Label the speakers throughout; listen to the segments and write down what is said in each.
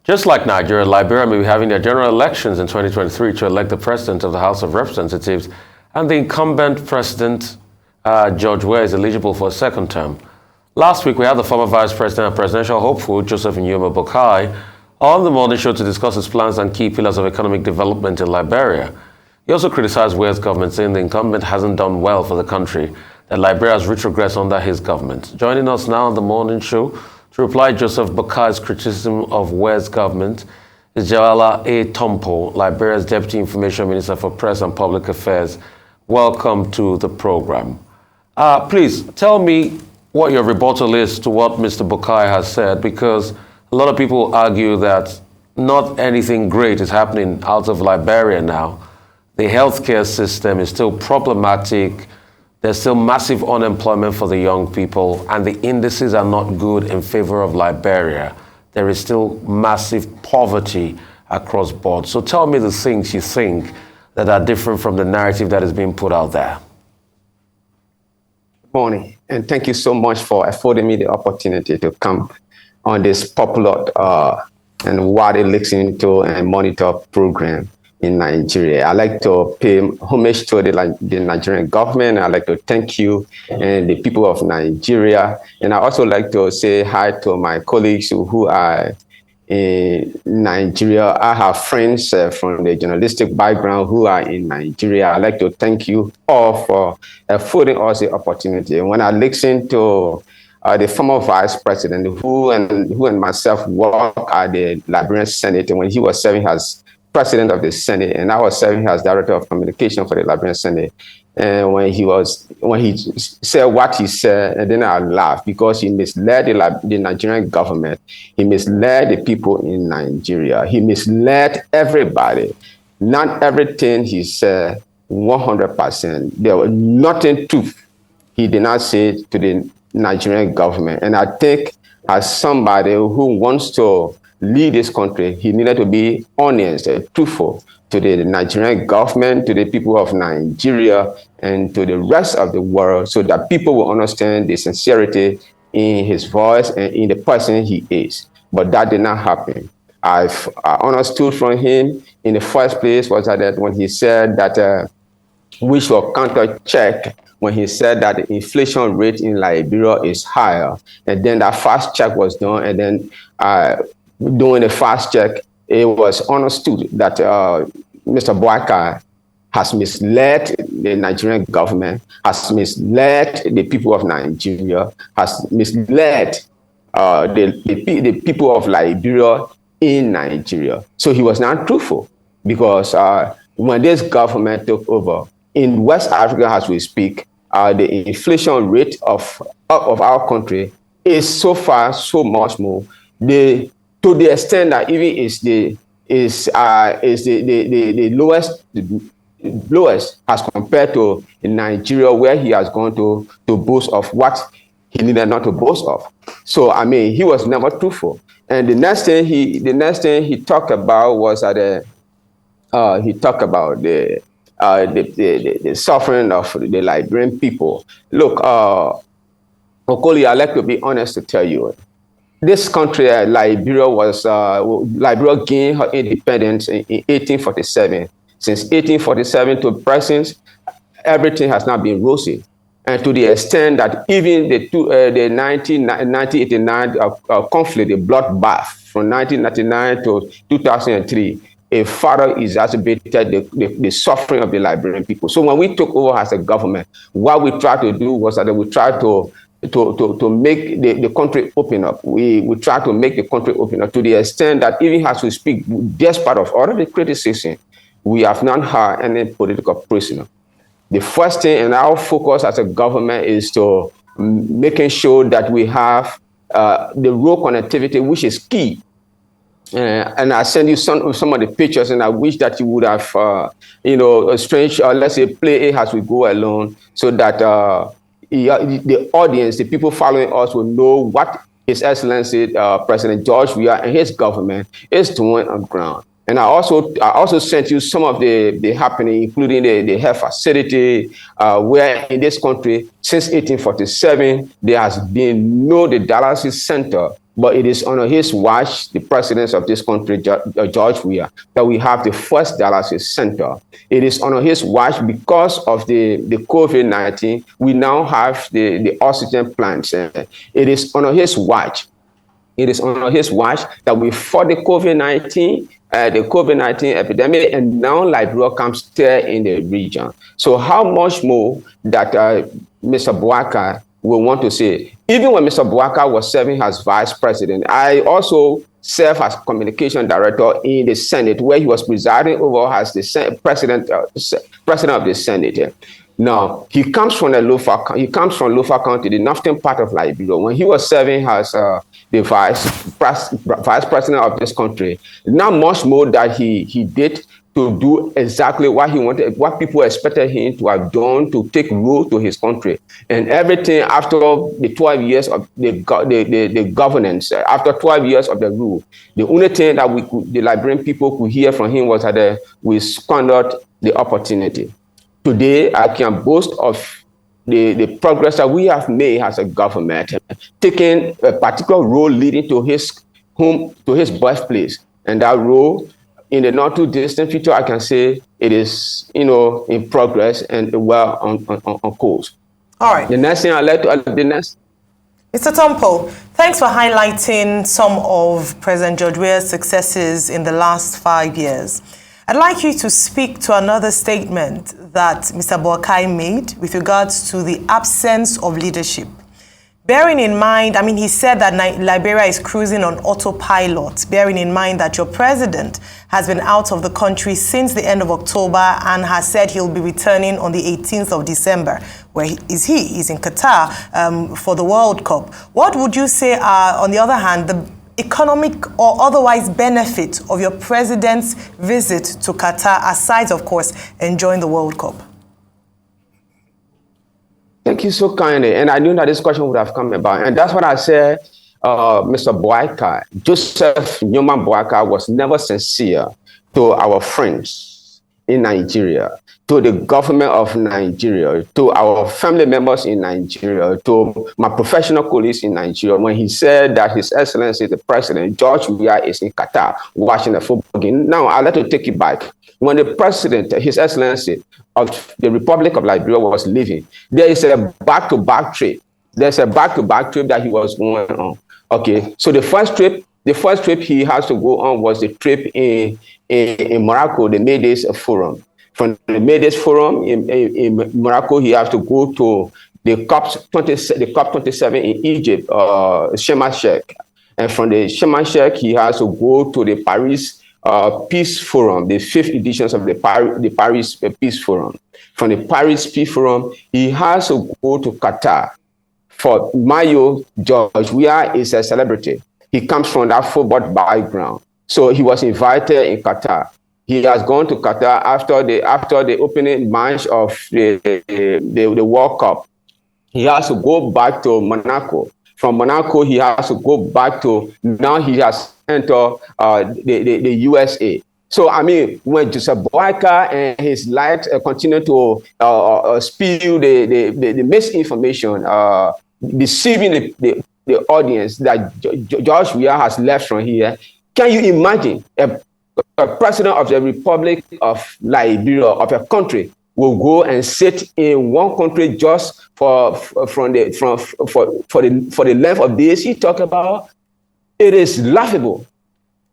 Speaker 1: Just like Nigeria, Liberia may be having their general elections in 2023 to elect the president of the House of Representatives, and the incumbent president, George Weah, is eligible for a second term. Last week, we had the former vice president and presidential hopeful, Joseph Boakai, on the morning show to discuss his plans and key pillars of economic development in Liberia. He also criticized Weah's government, saying the incumbent hasn't done well for the country, that Liberia has retrogressed under his government. Joining us now on the morning show to reply Joseph Boakai's criticism of Weah's government is Jarlawah Tonpo, Liberia's Deputy Information Minister for Press and Public Affairs. Welcome to the program. Please tell me what your rebuttal is to what Mr. Boakai has said, because a lot of people argue that not anything great is happening out of Liberia now. The healthcare system is still problematic. There's still massive unemployment for the young people, and the indices are not good in favor of Liberia. There is still massive poverty across board. So tell me the things you think that are different from the narrative that is being put out there.
Speaker 2: Good morning, and thank you so much for affording me the opportunity to come on this popular and widely listened to and monitor program in Nigeria. I'd like to pay homage to the Nigerian government. I'd like to thank you and the people of Nigeria. And I also like to say hi to my colleagues who are in Nigeria. I have friends from the journalistic background who are in Nigeria. I'd like to thank you all for affording us the opportunity. And when I listen to the former vice president who and myself worked at the Liberian Senate, and when he was serving as president of the Senate, and I was serving as director of communication for the Liberian Senate. And when he said what he said, and then I laughed because he misled the Nigerian government. He misled the people in Nigeria. He misled everybody. Not everything he said 100%. There was nothing truth he did not say to the Nigerian government. And I think as somebody who wants to lead this country, he needed to be honest and truthful to the Nigerian government, to the people of Nigeria, and to the rest of the world, so that people will understand the sincerity in his voice and in the person he is. But that did not happen. I understood from him in the first place was that when he said that we should counter check, when he said that the inflation rate in Liberia is higher, and then that fast check was done, and then doing the fast check, it was understood that Mr. Boakai has misled the Nigerian government, has misled the people of Nigeria, has misled the people of Liberia in Nigeria. So he was not truthful, because when this government took over in West Africa, as we speak, the inflation rate of our country is so far so much more. To the extent that even is the lowest as compared to in Nigeria, where he has gone to boast of what he needed not to boast of. So I mean, he was never truthful. And the next thing he talked about was that he talked about the suffering of the Liberian people. Look, Okoli, I like to be honest to tell you. This country, Liberia gained her independence in 1847. Since 1847 to present, everything has not been rosy. And to the extent that even the 1989 conflict, the bloodbath from 1999 to 2003, a further exacerbated the suffering of the Liberian people. So when we took over as a government, what we tried to do was that we tried to make the country open up. We try to make the country open up to the extent that even as we speak, despite of all of the criticism, we have not had any political prisoner. The first thing, and our focus as a government, is to making sure that we have the road connectivity, which is key. And I send you some of the pictures, and I wish that you would have, a strange, let's say, play as we go along, so that the audience, the people following us, will know what His Excellency President George Weah and his government is doing on ground. And I also sent you some of the happening, including the health facility, where in this country, since 1847, there has been no the dialysis center, but it is under his watch, the president of this country, George Weah, that we have the first dialysis center. It is under his watch because of the COVID-19, we now have the oxygen plants. It is under his watch. It is under his watch that we fought the COVID-19 epidemic, and now Liberia comes there in the region. So how much more that Mr. Boakai will want to say? Even when Mr. Boakai was serving as vice president, I also served as communication director in the Senate, where he was presiding over as the president of the Senate. Now, he comes from Lofa County, the northern part of Liberia. When he was serving as the vice president of this country, not much more that he did to do exactly what he wanted, what people expected him to have done to take rule to his country. And everything after the 12 years of the governance, after 12 years of the rule, the only thing that the Liberian people could hear from him was that we squandered the opportunity. Today, I can boast of the progress that we have made as a government, taking a particular role leading to his home, to his birthplace. And that role, in the not too distant future, I can say it is, in progress and well on course.
Speaker 3: All right.
Speaker 2: The next thing I'd like to the next.
Speaker 3: Mr. Tonpo, thanks for highlighting some of President George Weah's successes in the last 5 years. I'd like you to speak to another statement that Mr. Boakai made with regards to the absence of leadership. Bearing in mind, he said that Liberia is cruising on autopilot, bearing in mind that your president has been out of the country since the end of October and has said he'll be returning on the 18th of December. Where is he? He's in Qatar for the World Cup. What would you say are, on the other hand, the economic or otherwise benefit of your president's visit to Qatar, aside, of course, enjoying the World Cup?
Speaker 2: Thank you so kindly. And I knew that this question would have come about. And that's what I said, Mr. Boakai. Joseph Newman Boakai was never sincere to our friends in Nigeria, to the government of Nigeria, to our family members in Nigeria, to my professional colleagues in Nigeria, when he said that His Excellency, the President, George Weah, is in Qatar watching the football game. Now, I'd like to take it back. When the President, His Excellency of the Republic of Liberia was leaving, there is a back-to-back trip. There's a back-to-back trip that he was going on. Okay, so the first trip he has to go on was the trip in Morocco, the May Days Forum. From the May Days Forum in Morocco, he has to go to the COP27 in Egypt, Sharm el-Sheikh. And from the Sharm el-Sheikh, he has to go to the Paris Peace Forum, the 5th edition of the Paris Peace Forum. From the Paris Peace Forum, he has to go to Qatar. For Mayo, George Weah is a celebrity. He comes from that football background. So he was invited in Qatar. He has gone to Qatar after the opening match of the World Cup. He has to go back to Monaco. From Monaco, he has to go back to, now he has entered the USA. So, when Joseph Boakai and his light continue to spew the misinformation, deceiving the audience that George Weah has left from here, can you imagine a president of the Republic of Liberia, of a country, will go and sit in one country just for the length of days he talked about? It is laughable.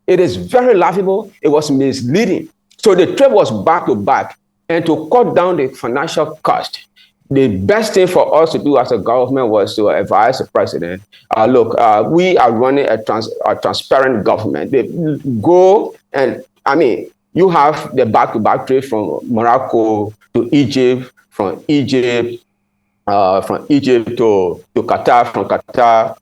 Speaker 2: It is very laughable. It was misleading. So the trip was back to back, and to cut down the financial cost, the best thing for us to do as a government was to advise the president, look, we are running a transparent government. They go and, you have the back-to-back trip from Morocco to Egypt, from Egypt to Qatar, from Qatar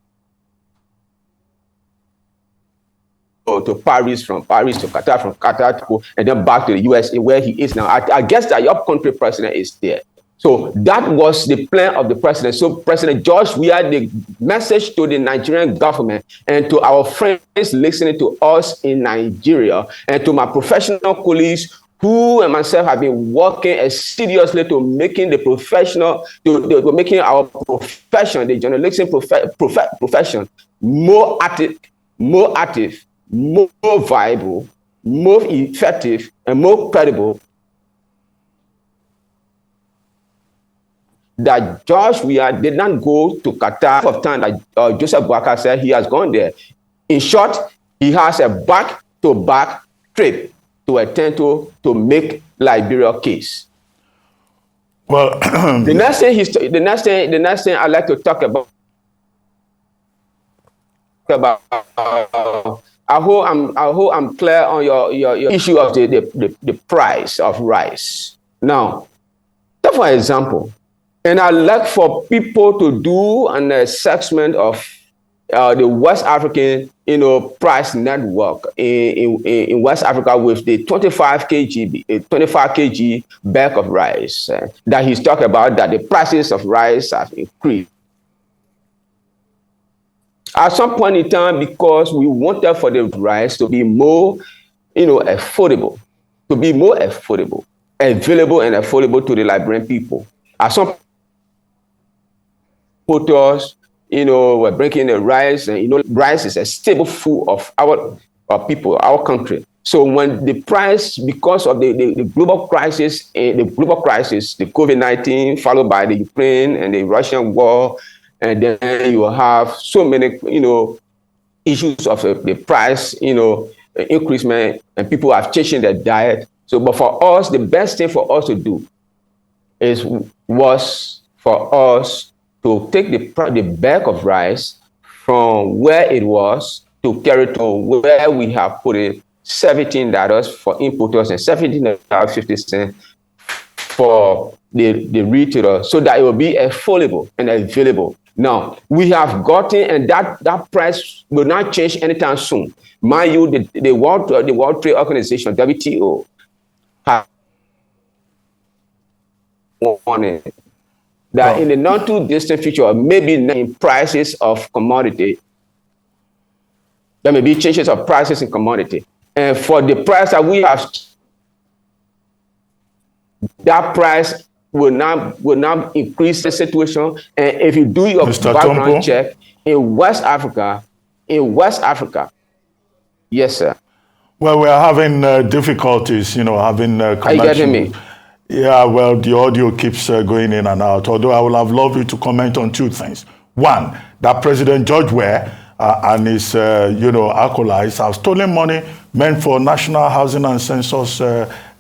Speaker 2: to Paris, from Paris to Qatar, from Qatar to, and then back to the USA where he is now. I guess that your country president is there. So that was the plan of the president. So President George Weah, the message to the Nigerian government and to our friends listening to us in Nigeria and to my professional colleagues who and myself have been working assiduously to making the professional, to making our profession, the journalism profession, more active, more viable, more effective, and more credible. That George Weah did not go to Qatar of time that Joseph Boakai said he has gone there. In short, he has a back-to-back trip to attend to make Liberia case.
Speaker 4: Well,
Speaker 2: the next thing I'd like to talk about. I hope I'm clear on your issue of the price of rice. Now, for example. And I'd like for people to do an assessment of the West African, price network in West Africa with the 25 kg bag of rice that he's talking about, that the prices of rice have increased. At some point in time, because we wanted for the rice to be more, affordable, available and affordable to the Liberian people. At some photos, we're breaking the rice, and rice is a staple food of our people, our country. So when the price, because of the global crisis, the COVID-19, followed by the Ukraine and the Russian war, and then you have so many, issues of the price, increasement, and people have changing their diet. So, but for us, the best thing for us to do was for us to take the bag of rice from where it was to carry to where we have put it, $17 for importers and $17.50 for the retailer, so that it will be affordable and available. Now, we have gotten, and that price will not change anytime soon. Mind you, the World Trade Organization, WTO, has warned that in the not too distant future, maybe in prices of commodity, there may be changes of prices in commodity. And for the price that we have, that price will not increase the situation. And if you do your
Speaker 4: Mr.
Speaker 2: background
Speaker 4: Tonpo?
Speaker 2: check in West Africa, yes, sir.
Speaker 4: Well, we're having difficulties, having connection.
Speaker 2: Are you getting me?
Speaker 4: Yeah, well, the audio keeps going in and out, although I would have loved you to comment on two things. One, that President George Weah and his, acolytes have stolen money meant for National Housing and Census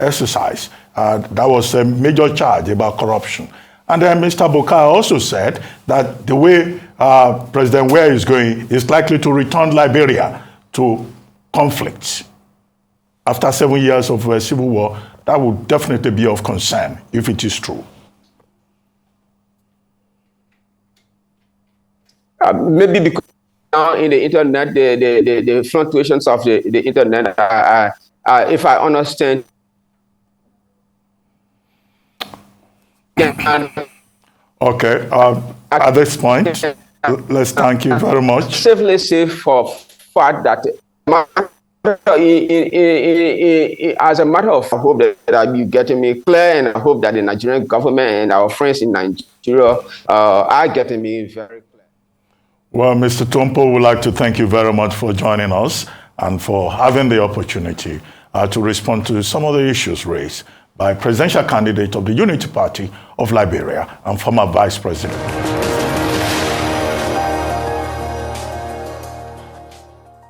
Speaker 4: exercise. That was a major charge about corruption. And then Mr. Boakai also said that the way President Weah is going is likely to return Liberia to conflict. After 7 years of civil war, that would definitely be of concern if it is true.
Speaker 2: Maybe because now in the internet, the fluctuations of the internet, if I understand.
Speaker 4: Okay, at this point, let's thank you very much.
Speaker 2: Safely say for fact that as a matter of, I hope that you getting me clear, and I hope that the Nigerian government and our friends in Nigeria are getting me very clear.
Speaker 4: Well, Mr. Tonpo, would like to thank you very much for joining us and for having the opportunity to respond to some of the issues raised by presidential candidate of the Unity Party of Liberia and former Vice President